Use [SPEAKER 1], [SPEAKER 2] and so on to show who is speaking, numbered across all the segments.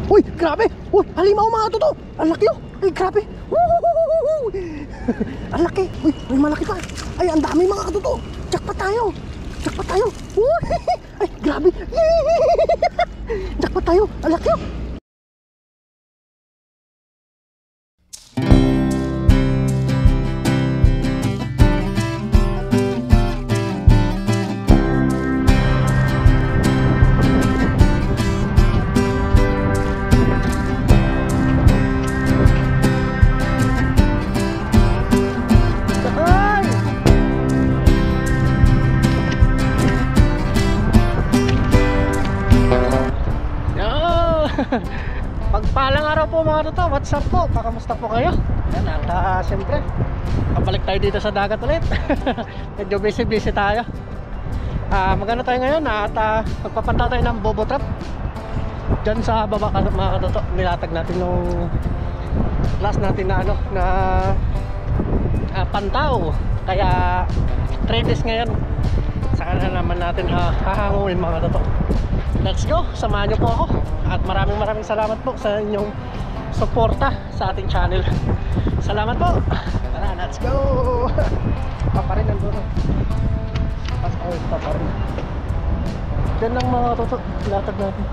[SPEAKER 1] Uy, grabe. Uy, halimaw mga toto. Ang laki oh. Ay, grabe. Ang laki. Uy, may malaki pa. Ay, ang dami mga katoto. Jackpot tayo. Jackpot tayo. Uy, ay, grabe. Jackpot tayo. Ang laki oh. Pagpalang araw po mga toto, what's up po? Pakamusta po kayo? Yan, at siyempre kabalik tayo dito sa dagat ulit. Medyo busy tayo. Magano tayo ngayon at magpapunta tayo ng bobo trap dyan sa baba mga toto. Nilatag natin yung last natin na ano na pantaw. Kaya 3 days ngayon. Saka na naman natin hahanguin mga toto. Let's go, samahan nyo po ako. At maraming salamat po sa inyong suporta sa ating channel. Salamat po. Tara, let's go. Pa rin nandun. Pas all pa rin. Diyan lang mga toto, latag natin.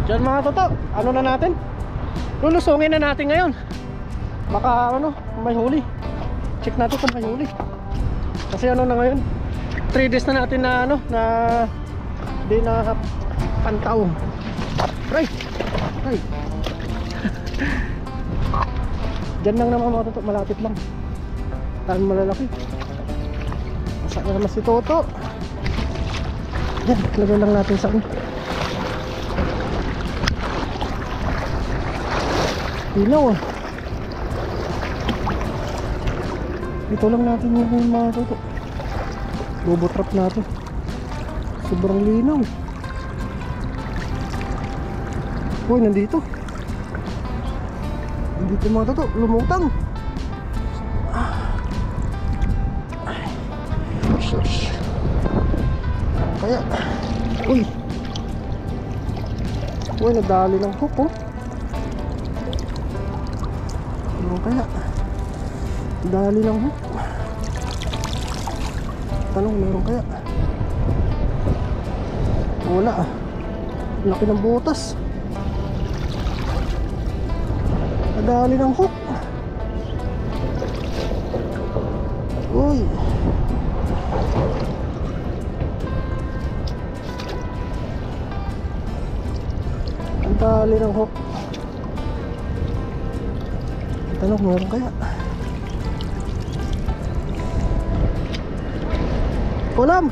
[SPEAKER 1] Diyan mga toto, ano na natin? Lulusungin na natin ngayon. Baka ano, may huli. Check natin kung may huli. Kasi ano na ngayon, 3 days na natin na ano, na di na pantaw. Right. Diyan lang naman mga toto, malapit lang. Dahil malalaki. Masa na naman si Toto. Yan, lagay lang natin sa ano. Ilaw ah. Ito lang natin yung mga toto. Bobo trap natin. Sobrang linaw. Uy, nandito. Nandito mga toto, lumutang. Ay, shush. Kaya, uy, nadali ng hook oh. Ano kaya? Dali lang hook. Tanong, meron kaya? Wala ah. Laki ng butas. Dali ng hook. Uy. Ang dali ng hook. Tanong, meron kaya? Ulam.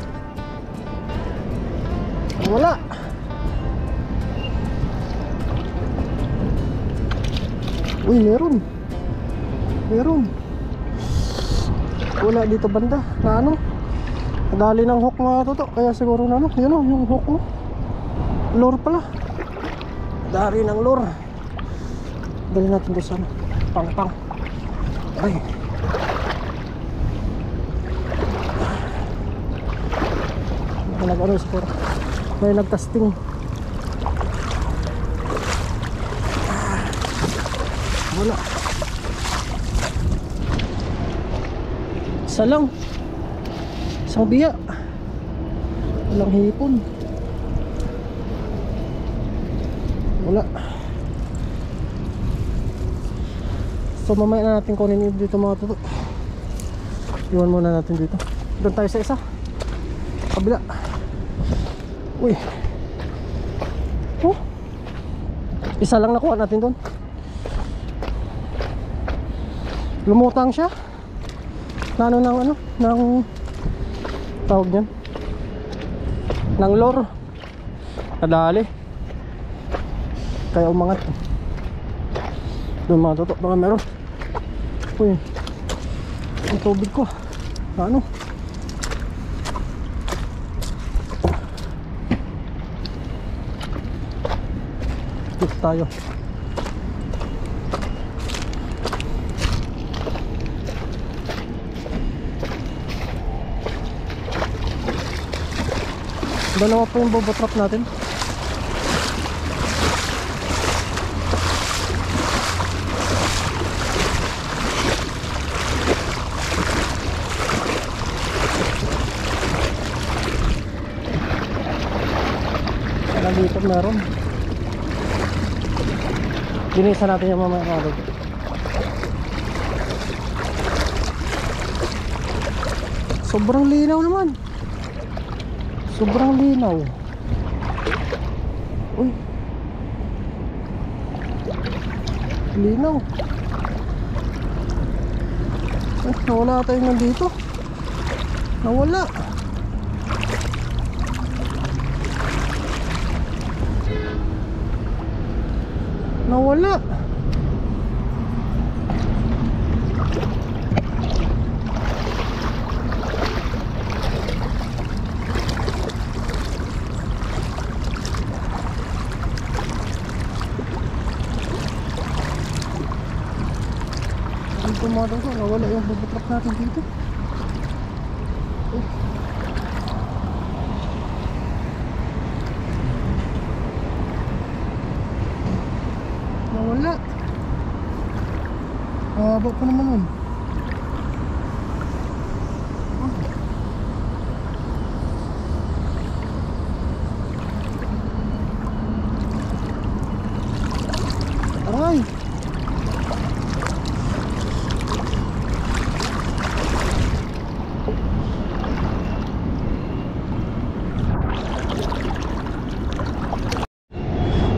[SPEAKER 1] Wala. Uy, meron. Wala dito banda. Na ano? Dali ng hook mga toto. Kaya siguro na ano, yun o, yung hook ko. Lure pala. Dali ng lure. Dali natin doon sa pang. Ay. Nag-ano score. May nag-testing. Wala. Isa lang. Isang biya. Walang hipon. Wala. So mamaya na natin kunin dito mga toto. Iwan muna natin dito. Doon tayo sa isa. Kabila. Uy. Oh. Isa lang nakuha natin doon. Lumutang siya. Nano ng ano? Ng tawag niyan. Ng lure. Nadali. Kaya umangat. Doon mga toto, baka meron. Uy. Ang tubig ko. Ano? Tayo. Dalawa pa yung bobotrap natin. Saka dito meron. Ginisa natin yung mamaya kalog. Sobrang linaw naman. Sobrang linaw. Uy. Linaw. Nawala tayo nandito. Nawala. Nawala. Tumadong ko, nawala yung bubutrak natin dito. Nawala. Haba pa naman nun. Aray!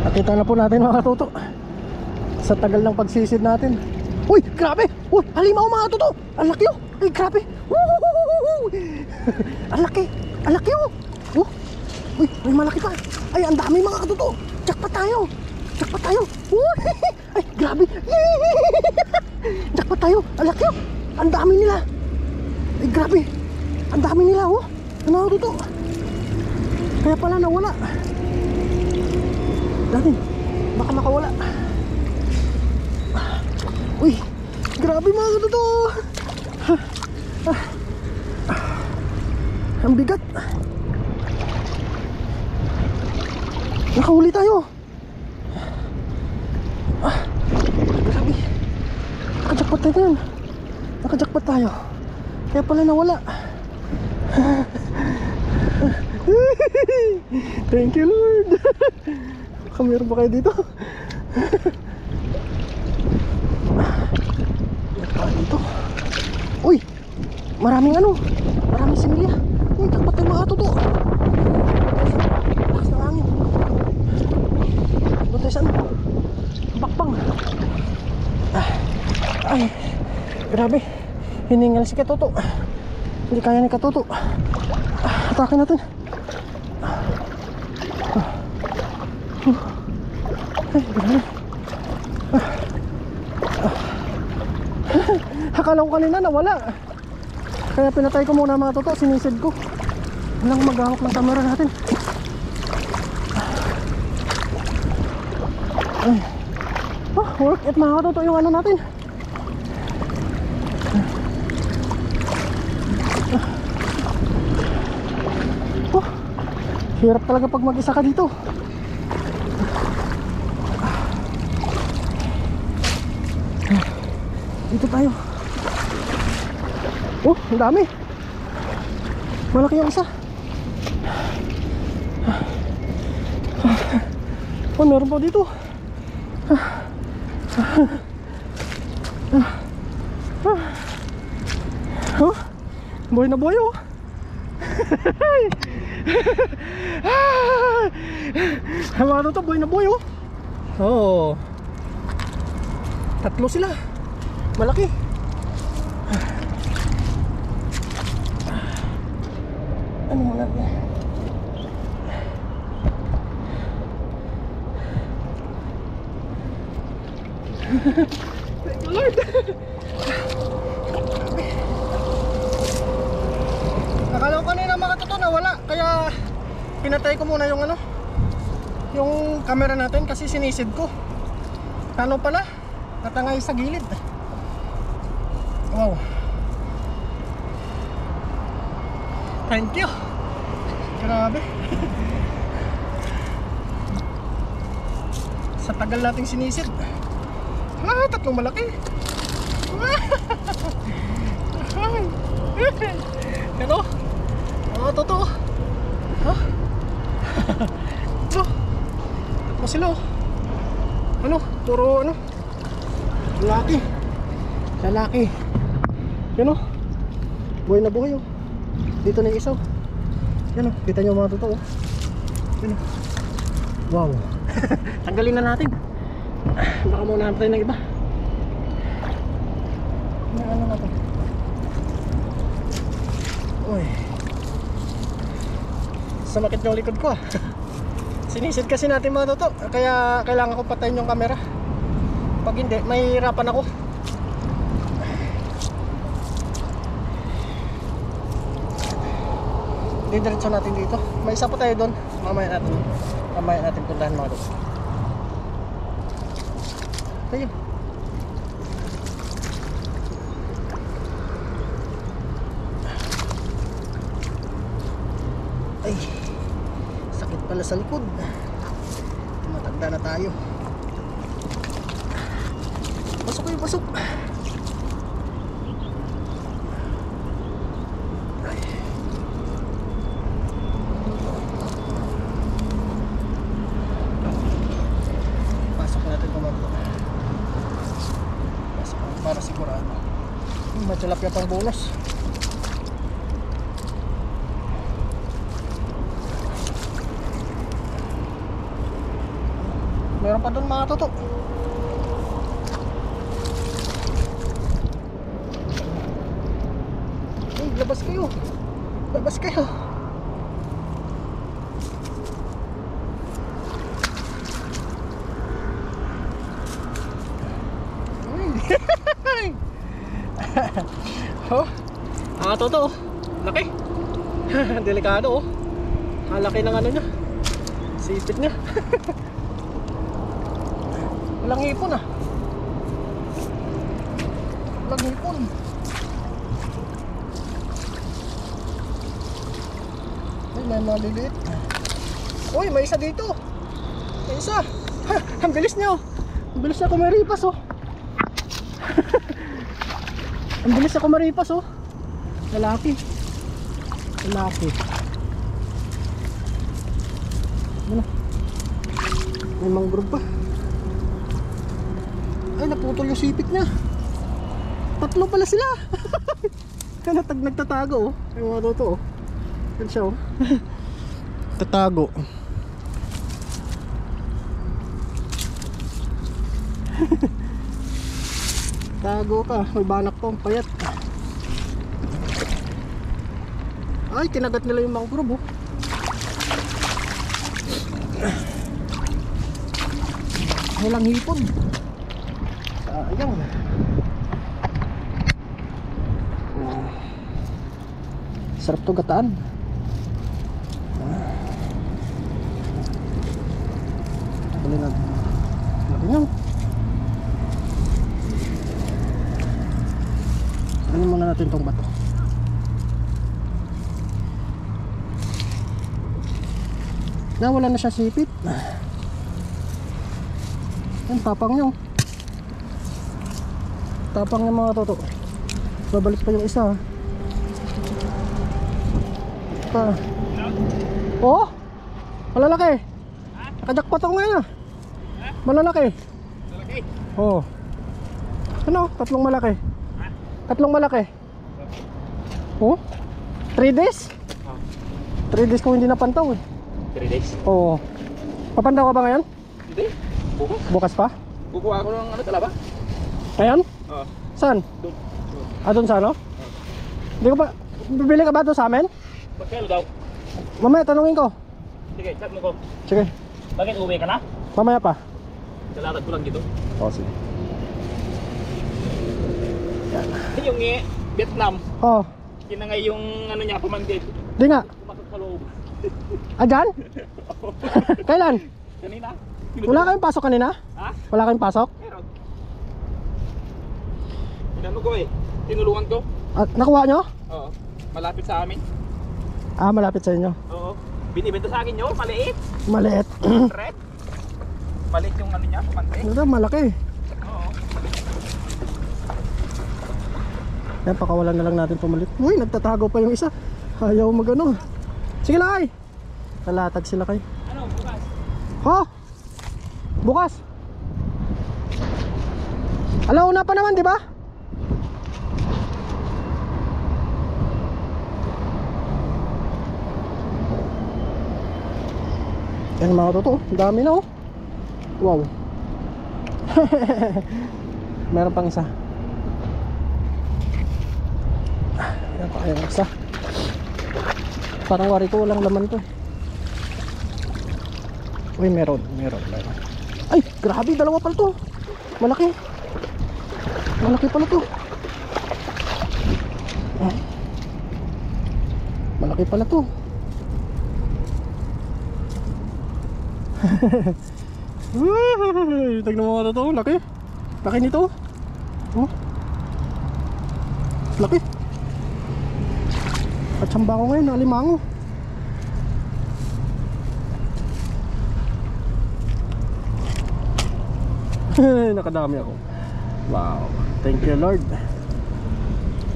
[SPEAKER 1] Nakita na po natin mga katuto sa tagal ng pagsisid natin. Uy, grabe! Uy, halimaw mga katuto! Ang laki oh! Ay, grabe! Ang laki! Ang laki oh! Uy, may malaki pa! Ay, ang dami mga katuto! Jackpot tayo! Jackpot tayo! Ay, grabe! Jackpot tayo! Ang laki oh! Ang dami nila! Ay, grabe! Ang dami nila oh! Ano mga katuto? Kaya pala nawala. Natin, baka makawala. Uy, grabe mga katuto. Ang bigat. Nakahuli tayo. Grabe. Nakajakpat tayo yan. Nakajakpat tayo. Kaya pala nawala. Thank you Lord. Meron ba kayo dito? Dito. Uy, maraming maraming similya. Uy, takpat tayo mga katuto. Lakas ng hangin. Doon tayo saan? Bakbang. Ay, grabe. Hiningal si Katuto. Hindi kaya ni Katuto. Atake natin. Ay, grabe. Akala ko kanina nawala. Kaya pinatay ko muna mga toto. Sinisid ko. Walang maghahawak ng camera natin. Ay. Oh, work it mga toto yung ano natin. Oh, hirap talaga pag mag-isa ka dito. Dito tayo. Oh, ang dami. Malaki yung isa. Oh, meron pa dito. Oh, buhay na buhay oh. Ano to, buhay na buhay oh. Oh, tatlo sila. Malaki. Ano mo natin? Thank you Lord. Akala ko kanina mga toto nawala. Kaya pinatay ko muna yung yung camera natin kasi sinisid ko. Ano pala? Natangay sa gilid. Wow. Thank you. Grabe. Sa tagal nating sinisid. Tatlong malaki. Ano? Totoo. Ito. Tatlo sila oh. Ano? Puro ano? Lalaki. Lalaki. Yan oh. Buhay na buhay oh. Dito na yung isa oh. Yan oh. Kita nyo mga totoo oh. Yan oh. Wow. Tanggalin na natin. Baka muna tayo ng iba. Ano natin? Uy. Sumakit yung likod ko ah. Sinisid kasi natin mga toto. Kaya kailangan ko patayin yung camera. Pag hindi, mahihirapan ako. Didiretso natin dito. May isa pa tayo doon. Mamaya natin puntahan mga toto. Ayun. Ay, sakit pala sa likod. Matanda na tayo. Pasok kayo, pasok. Ay. Pasok natin kumanto. Pasok para sigurado. Matulapya pang bonus. Meron pa doon mga toto. Ay, labas kayo. Labas kayo. Ay. Oh, mga toto. Laki. Delikado oh. Laki ng ano niya. Sipit niya. Walang hipon ah. Walang hipon. Ay, may maliliit. Uy, may isa dito. May isa. Ha, ang bilis niya oh. Ang bilis niya kumaripas oh. Ang bilis niya kumaripas oh. Lalaki. Lalaki. Ano? May mangrove pa. Ay, naputol yung sipit niya. Tatlo pala sila. Nagtatago oh. Ay, mga toto oh. Yan siya oh. Tatago. Tago ka. May banak pa ang payat. Ay, kinagat nila yung mangrove oh. Walang hipon. Sayang. Sarap to gataan. Tuloy na. Laki nyo. Ano muna natin tong bato. Wala na siya sipit. Yan, tapang nyo. Tapang ng mga toto. Babalik pa yung isa. Pa. Oh! Malalaki. Nakajakpot ako ngayon ah. Malalaki. Malalaki? Oo. Ano? Tatlong malaki. Tatlong malaki. Oh? 3 days? 3 days kung hindi napantaw eh.
[SPEAKER 2] 3 days?
[SPEAKER 1] Oo. Papantaw ka ba ngayon?
[SPEAKER 2] Hindi. Bukas.
[SPEAKER 1] Bukas pa?
[SPEAKER 2] Kukuha ako ng ano, talaba?
[SPEAKER 1] Ngayon?
[SPEAKER 2] Oo.
[SPEAKER 1] Saan?
[SPEAKER 2] Doon.
[SPEAKER 1] Doon sa ano? Hindi ko pa. Bibili ka ba doon sa amin?
[SPEAKER 2] Magkano daw?
[SPEAKER 1] Mamaya tanungin ko.
[SPEAKER 2] Sige, chat mo ko.
[SPEAKER 1] Sige.
[SPEAKER 2] Bakit uwi ka na?
[SPEAKER 1] Mamaya pa.
[SPEAKER 2] Kalatag ko lang dito.
[SPEAKER 1] Oo, sige. Yan.
[SPEAKER 2] Yung Vietnam,
[SPEAKER 1] Oo.
[SPEAKER 2] kinangay yung ano niya, pamandid.
[SPEAKER 1] Di nga.
[SPEAKER 2] Pumasok sa loob.
[SPEAKER 1] Dyan? Kailan?
[SPEAKER 2] Kanina?
[SPEAKER 1] Wala kayong pasok kanina?
[SPEAKER 2] Ha?
[SPEAKER 1] Wala kayong pasok?
[SPEAKER 2] Meron. Inano ko eh. Tinulungan ko.
[SPEAKER 1] Nakuha nyo?
[SPEAKER 2] Oo. Malapit sa amin.
[SPEAKER 1] Malapit sa inyo.
[SPEAKER 2] Oo. Binibenta sa akin yun, maliit.
[SPEAKER 1] Maliit.
[SPEAKER 2] Red. Maliit yung ano niya, pamante.
[SPEAKER 1] Ito, malaki.
[SPEAKER 2] Oo.
[SPEAKER 1] Yan, pakawalan na lang natin pumalit. Uy, nagtatago pa yung isa. Ayaw magano. Sige na kay. Nalatag sila kay.
[SPEAKER 2] Ano, bukas?
[SPEAKER 1] Ho? Bukas? Alauna pa naman, di ba? Yan mga totoo, dami na oh. Wow. Meron pang isa. Yan pa yung isa. Parang wari ko walang laman to. Uy, meron. Ay, grabe, dalawa pala to. Malaki. Malaki pala to. Malaki pala to. Tignan mo mga to, laki. Laki nito. Oh. Laki. Katsamba ko ngayon, alimango. Nakadami ako. Wow. Thank you Lord.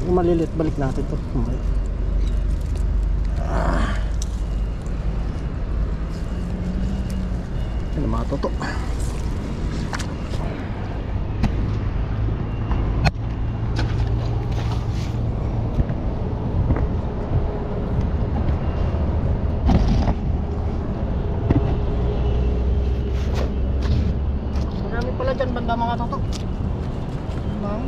[SPEAKER 1] Yung malilit, balik natin to. Yan ang mga toto. Marami pala dyan banda mga toto. Bang.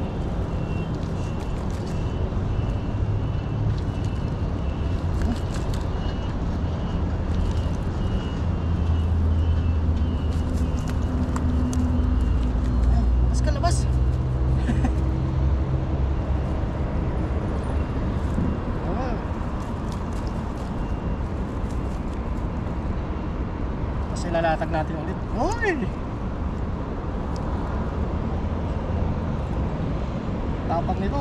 [SPEAKER 1] Labas ka, labas. Kasi lalatag natin ulit. Uy! Tapang nito.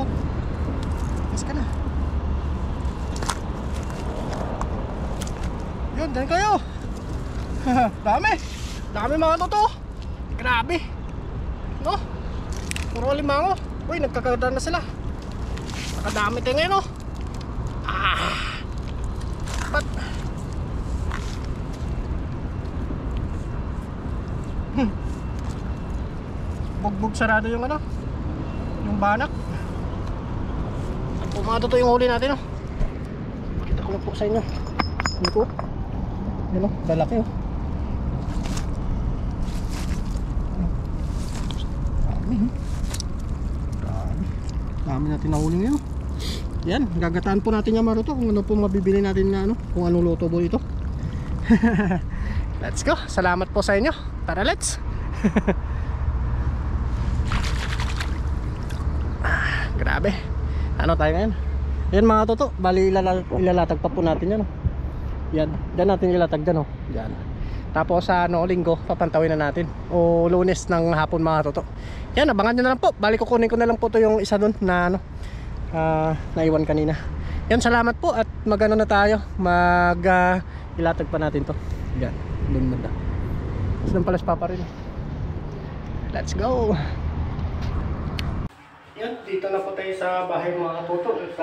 [SPEAKER 1] Mas ka na. Yun, dyan kayo. Dami. Dami mga toto. Grabe. No? Puro limango. Uy, nagkakaganda na sila. Nakadami tayo ngayon, no? Ba't? Bugbog sarado yung ano, yung banak. Pumato to yung huli natin, oh. Pakita ko lang po sa inyo. Ano po? Yan, oh, lalaki, oh. Dami, oh. Dami natin nahuli ngayon. Yan, gagataan po natin yung maruto kung ano po mabibili natin na ano, kung anong luto po ito. Let's go. Salamat po sa inyo. Tara, let's. Grabe. Ano tayo ngayon? Yan mga toto, bali ilalatag pa po natin yan, oh. Yan, dyan natin ilatag dyan, oh. Yan. Tapos sa linggo, papantawin na natin. O Lunes ng hapon mga toto. Yan, abangan nyo na lang po. Bali kukunin ko na lang po to yung isa dun na ano, naiwan kanina. Yan, salamat po at magano na tayo. Ilatag pa natin to. Yan, dun banda. Doon pala pa rin. Let's go. Yan, dito na po tayo sa bahay mga toto. At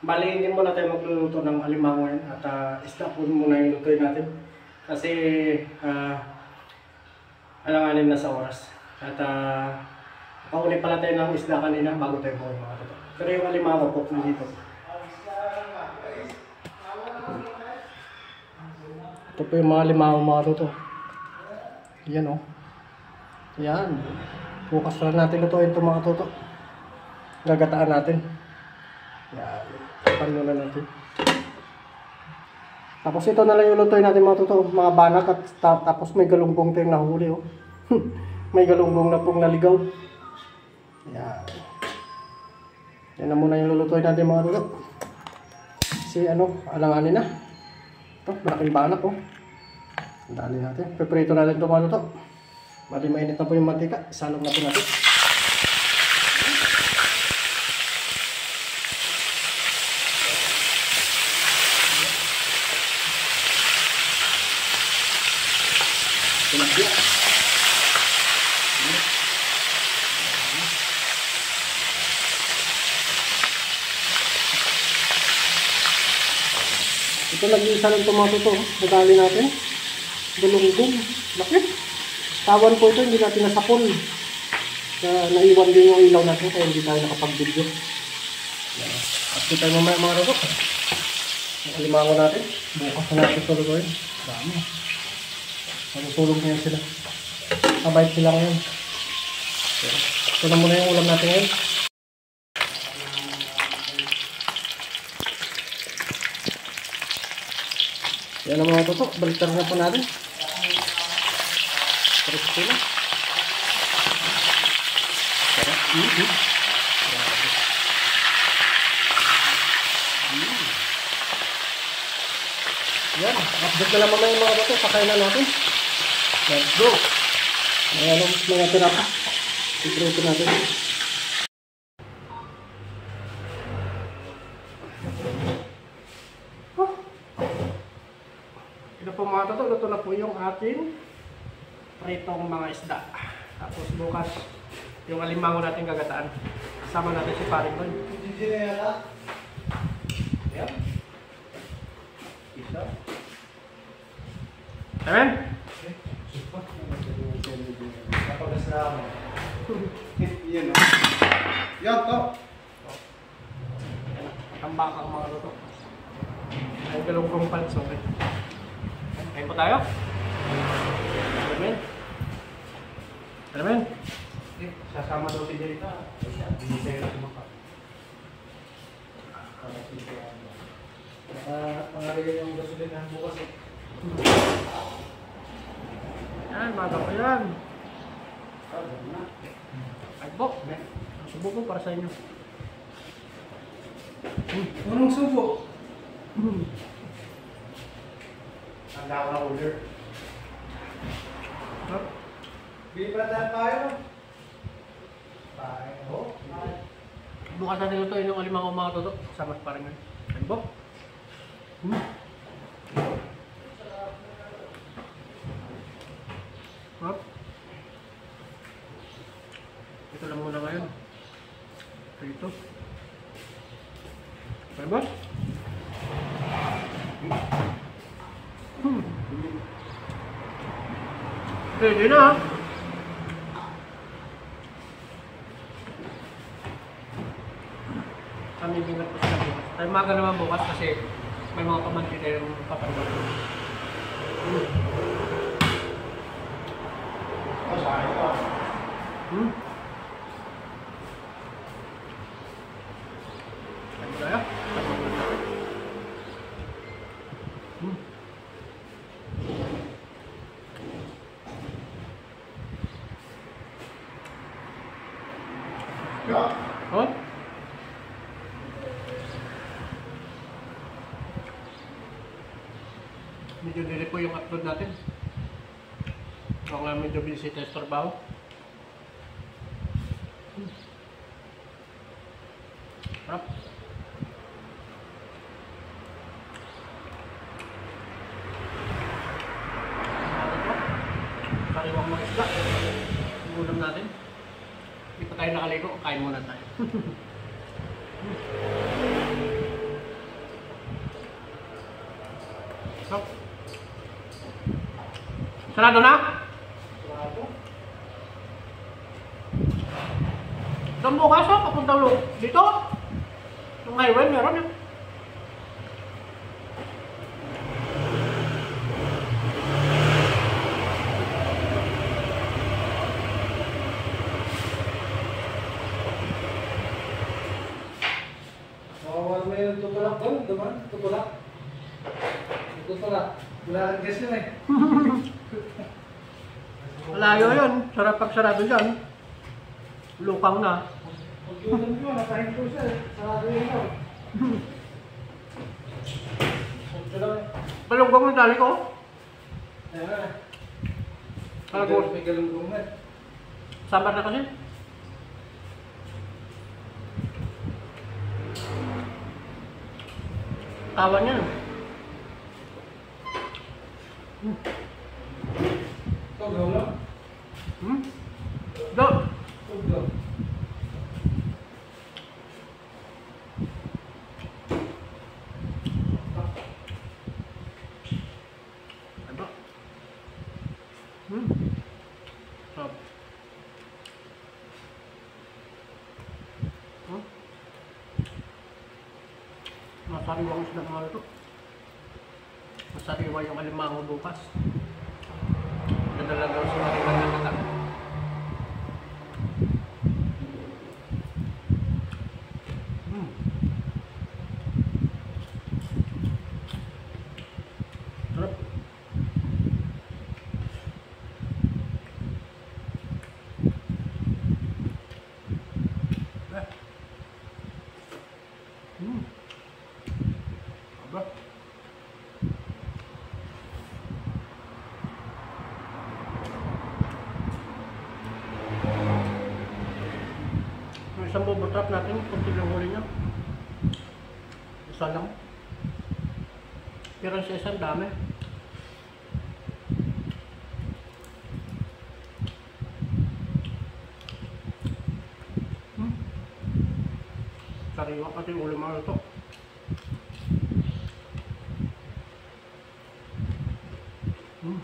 [SPEAKER 1] bali hindi muna tayo magluluto ng alimango yan. At isda po muna yung lutuin natin. Kasi alanganin na sa oras. At kauli pala tayo ng isda kanina bago tayo buhay mga toto. Pero yung alimango po nandito. Ito po yung mga alimango mga toto. Yan, oh. Yan. Bukas lang natin lutuin ito mga toto. Gagataan natin. Yan. Pano na natin. Tapos ito na lang yung lutuin natin mga toto. Mga banak at tapos may galunggong tayong nahuli, oh. May galunggong na pong naligaw. Yan. Yan na muna yung lulutuin natin mga toto. Si ano, alanganin na. Ito, malaking banak, oh. Dali natin. Piprito natin ito mga toto. Bali mainit na po yung mantika. Isalog na po natin. Tilapia. Ito nag-iisa ng tomato to. Nadali natin. Dalunggong. Laki. Tawan po ito, hindi natin nasapon. Naiwan din yung ilaw natin kaya hindi tayo nakapag-video. At kita mamaya mga rodok. Ang alimango natin. Bukas na natin tulugoyin. Dami. Matutulog ngayon sila. Kabait sila ngayon. Ito na muna yung ulam natin ngayon. Yan ang mga toto. Baliktad na po natin. Crispy na. Sarap. Yan. Update na lang mamaya yung mga toto. Pakain na natin. Let's go. Ayan ang mga tinapa. Iprito natin. Ito po mga toto. Luto na po yung ating pritong mga isda. Tapos bukas yung alimango natin gagataan. Kasama natin si Paring Boy. Yan. Isa. Amen?
[SPEAKER 2] Yan o. Yan to.
[SPEAKER 1] Ang baka ang mga luto. Ay galunggong pants, okay. Kain po tayo. Amen. Amen. Sasama daw si Jerita. Hindi tayo na sumakat.
[SPEAKER 2] Pangaligay yung gasolina bukas eh.
[SPEAKER 1] Yan, maga pa yan. Ay po. Subo ko para sa inyo.
[SPEAKER 2] Anong subo?
[SPEAKER 1] Handa ako na order.
[SPEAKER 2] Bili pa tayo tayo. Tayo.
[SPEAKER 1] Bukas natin ito yung alimango mga toto. Kasama pa rin ngayon. Ay po. Ito lang muna ngayon. Ito. Okay ba? Pwede na ha. Kami bingat po sila bukas. Tayo maga naman bukas kasi may mga pamangkin na yung papanood.
[SPEAKER 2] Sayang pa.
[SPEAKER 1] Ano tayo? Oh? Medyo dili po yung upload natin. Ako nga medyo busy tayo sa trabaho. Harap. Kariwang mga isda. Yung ulam natin. Hindi pa tayo nakaligo. Kain muna tayo. So, sarado na?
[SPEAKER 2] Sarado.
[SPEAKER 1] Doon bukas ha, papunta ulo. Dito? Yung highway, meron yun.
[SPEAKER 2] Mawawala mo yung tutulak doon, diba? Tutulak. Tutulak. Wala kang gas yun eh.
[SPEAKER 1] Malayo yun. Sarap pag sarado dyan. Lukang na.
[SPEAKER 2] Pag yun ko, nakahin ko siya eh. Sarado yun ko. Ito lang eh.
[SPEAKER 1] Balunggong yung dali ko.
[SPEAKER 2] Ayan na.
[SPEAKER 1] Kalagos.
[SPEAKER 2] May galunggong na eh.
[SPEAKER 1] Sambar na kasi. Tawan yan.
[SPEAKER 2] Ito, Tugaw lang.
[SPEAKER 1] Hmm? Do!
[SPEAKER 2] Tugaw.
[SPEAKER 1] Ano? Hmm. Sarap. Hmm? Masariwang isda mga ito. Masariwa yung alimango bukas. Nadala daw si Marina na nata. Hmm. Sarap. Hmm. Aba. Yung isang bubble trap natin, kunti lang huli niya. Isa lang. Pero sa isang dami. Hmm. Sariwa pati ulo mga ito. Hmm.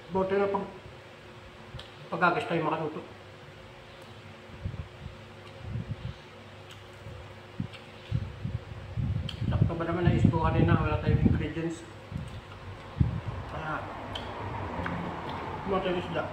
[SPEAKER 1] Buti na pag-agis tayo makaluto. Sakto ba naman na-ispo kanina, wala tayong ingredients. Kaya, kumata yung isda.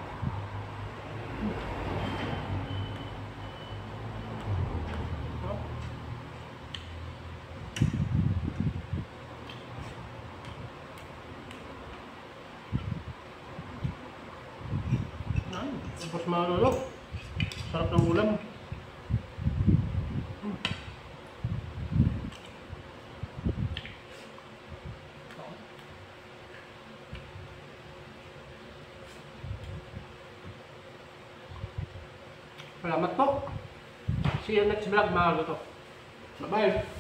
[SPEAKER 1] Tapos mga lolo, sarap ng ulam. Hmm. Salamat po. See you next vlog mga lolo. Bye bye.